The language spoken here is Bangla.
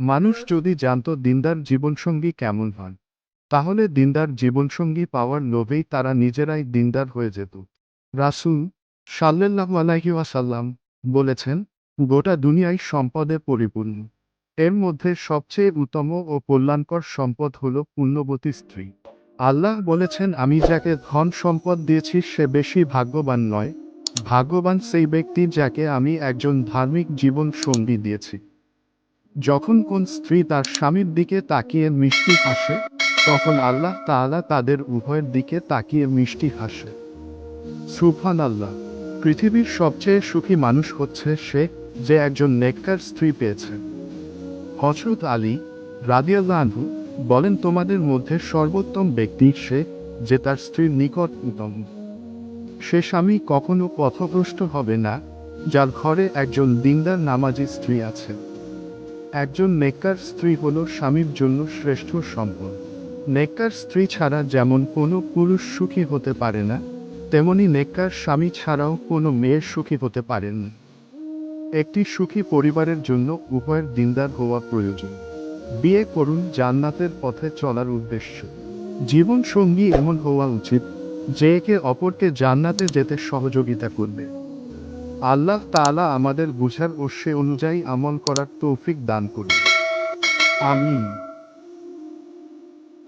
মানুষ যদি জানতো দিনদার জীবনসঙ্গী কেমন হয়, তাহলে দিনদার জীবনসঙ্গী পাওয়ার লোভেই তারা নিজেরাই দিনদার হয়ে যেত। রাসূল সাল্লাল্লাহু আলাইহি ওয়াসাল্লাম বলেছেন, গোটা দুনিয়াই সম্পদে পরিপূর্ণ। এর মধ্যে সবচেয়ে উত্তম ও কল্যাণকর সম্পদ হল পুণ্যবতী স্ত্রী। আল্লাহ বলেছেন, আমি যাকে ধন সম্পদ দিয়েছি সে বেশি ভাগ্যবান নয়, ভাগ্যবান সেই ব্যক্তি যাকে আমি একজন ধার্মিক জীবন সঙ্গী দিয়েছি। যখন কোন স্ত্রী তার স্বামীর দিকে তাকিয়ে মিষ্টি হাসে, তখন আল্লাহ তাআলা তাদের উভয়ের দিকে তাকিয়ে মিষ্টি হাসে। সুবহানাল্লাহ। পৃথিবীর সবচেয়ে সুখী মানুষ হচ্ছে সে, যে একজন নেককার স্ত্রী পেয়েছে। হযরত আলী রাদিয়াল্লাহু আনহু বলেন, তোমাদের মধ্যে সর্বোত্তম ব্যক্তি সে, যে তার স্ত্রীর নিকট উত্তম। সে স্বামী কখনো পথভ্রষ্ট হবে না, যার ঘরে একজন দিনদার নামাজি স্ত্রী আছে। একজন নেককার স্ত্রী হল স্বামীর জন্য শ্রেষ্ঠ সম্পদ। নেককার স্ত্রী ছাড়া যেমন কোনো পুরুষ সুখী হতে পারে না, তেমনি নেককার স্বামী ছাড়াও কোনো মেয়ে সুখী হতে পারেন না। একটি সুখী পরিবারের জন্য উভয়ের দিনদার হওয়া প্রয়োজন। বিয়ে করুন জান্নাতের পথে চলার উদ্দেশ্য। জীবন সঙ্গী এমন হওয়া উচিত যে একে অপরকে জান্নাতে যেতে সহযোগিতা করবে। আল্লাহ তাআলা আমাদের বুঝার ও সে অনুযায়ী আমল করার তৌফিক দান করুন। আমিন।